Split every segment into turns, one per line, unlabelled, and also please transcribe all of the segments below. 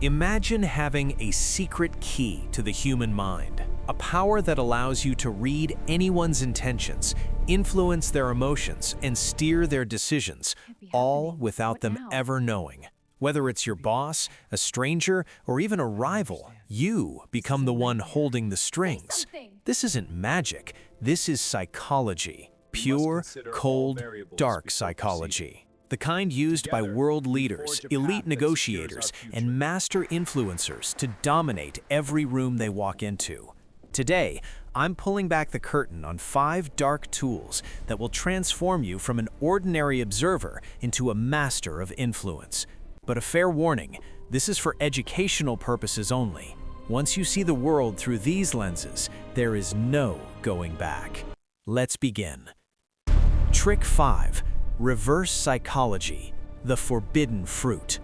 Imagine having a secret key to the human mind, a power that allows you to read anyone's intentions, influence their emotions, and steer their decisions, all without them ever knowing. Whether it's your boss, a stranger, or even a rival, you become the one holding the strings. This isn't magic, this is psychology. Pure, cold, dark psychology. The kind used by world leaders, elite negotiators, and master influencers to dominate every room they walk into. Today, I'm pulling back the curtain on 5 dark tools that will transform you from an ordinary observer into a master of influence. But a fair warning, this is for educational purposes only. Once you see the world through these lenses, there is no going back. Let's begin. Trick 5. Reverse psychology, the forbidden fruit.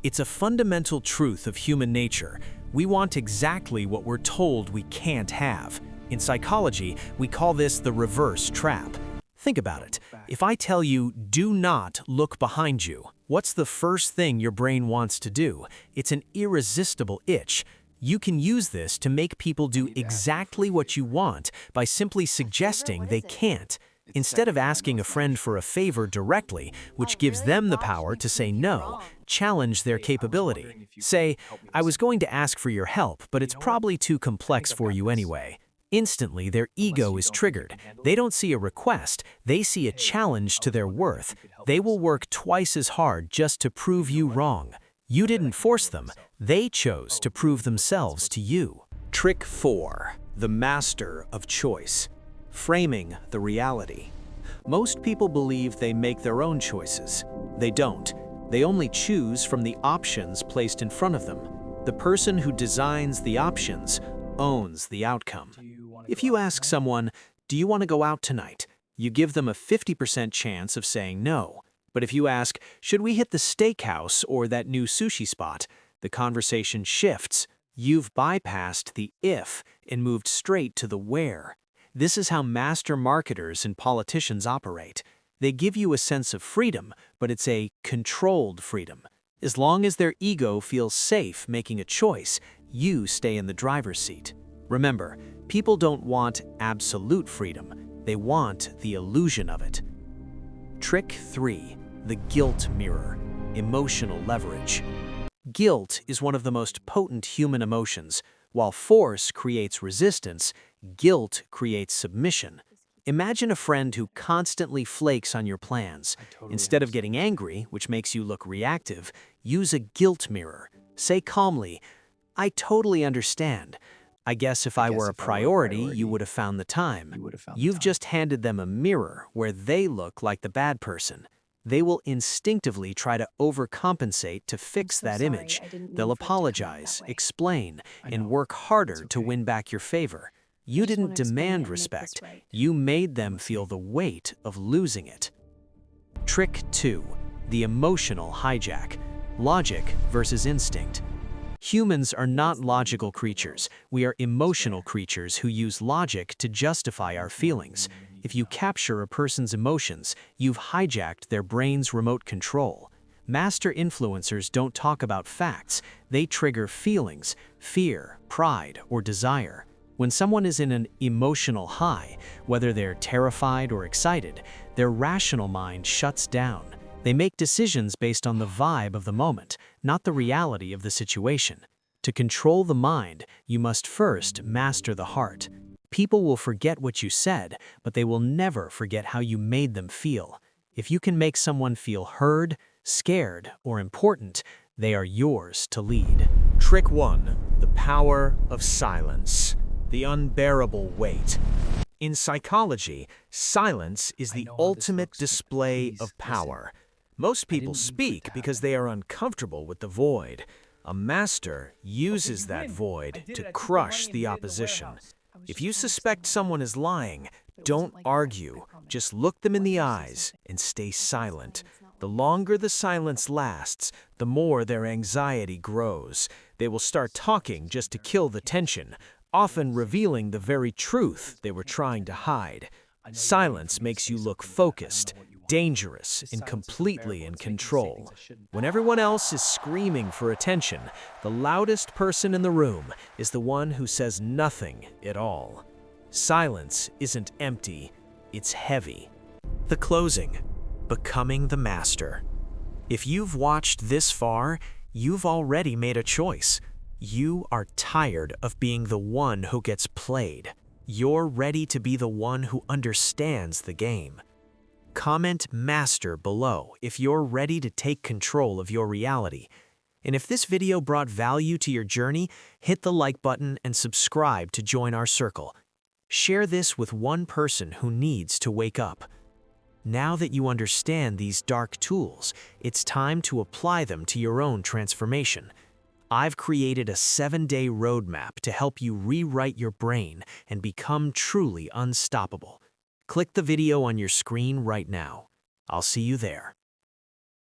It's a fundamental truth of human nature. We want exactly what we're told we can't have. In psychology, we call this the reverse trap. Think about it. If I tell you, do not look behind you, what's the first thing your brain wants to do? It's an irresistible itch. You can use this to make people do exactly what you want by simply suggesting they can't. Instead of asking a friend for a favor directly, which gives them the power to say no, challenge their capability. Say, I was going to ask for your help, but it's probably too complex for you anyway. Instantly, their ego is triggered. They don't see a request, they see a challenge to their worth. They will work twice as hard just to prove you wrong. You didn't force them, they chose to prove themselves to you. Trick 4. The master of choice. Framing the reality. Most people believe they make their own choices. They don't. They only choose from the options placed in front of them. The person who designs the options owns the outcome. If you ask someone, do you want to go out tonight? You give them a 50% chance of saying no. But if you ask, should we hit the steakhouse or that new sushi spot? The conversation shifts. You've bypassed the if and moved straight to the where. This is how master marketers and politicians operate. They give you a sense of freedom, but it's a controlled freedom. As long as their ego feels safe making a choice, you stay in the driver's seat. Remember, people don't want absolute freedom. They want the illusion of it. Trick 3. The guilt mirror. Emotional leverage. Guilt is one of the most potent human emotions. While force creates resistance, guilt creates submission. Imagine a friend who constantly flakes on your plans. Instead of getting angry, which makes you look reactive, use a guilt mirror. Say calmly, I totally understand. I guess if I were a priority, you would have found the time. You've just handed them a mirror where they look like the bad person. They will instinctively try to overcompensate to fix that image. They'll apologize, explain, and work harder to win back your favor. You didn't demand respect. You made them feel the weight of losing it. Trick 2. The emotional hijack. Logic versus instinct. Humans are not logical creatures. We are emotional creatures who use logic to justify our feelings. If you capture a person's emotions, you've hijacked their brain's remote control. Master influencers don't talk about facts. They trigger feelings, fear, pride, or desire. When someone is in an emotional high, whether they're terrified or excited, their rational mind shuts down. They make decisions based on the vibe of the moment, not the reality of the situation. To control the mind, you must first master the heart. People will forget what you said, but they will never forget how you made them feel. If you can make someone feel heard, scared, or important, they are yours to lead. Trick 1. The power of silence. The unbearable weight. In psychology, silence is the ultimate display of power. Most people speak because they are uncomfortable with the void. A master uses that void to crush the opposition. If you suspect someone is lying, don't argue. Just look them in the eyes and stay silent. The longer the silence lasts, the more their anxiety grows. They will start talking just to kill the tension, often revealing the very truth they were trying to hide. Silence makes you look focused. dangerous and completely in control. When everyone else is screaming for attention, the loudest person in the room is the one who says nothing at all. Silence isn't empty, it's heavy. The closing, becoming the master. If you've watched this far, you've already made a choice. You are tired of being the one who gets played. You're ready to be the one who understands the game. Comment Master below if you're ready to take control of your reality. And if this video brought value to your journey, hit the like button and subscribe to join our circle. Share this with one person who needs to wake up. Now that you understand these dark tools, it's time to apply them to your own transformation. I've created a 7-day roadmap to help you rewrite your brain and become truly unstoppable. Click the video on your screen right now. I'll see you there.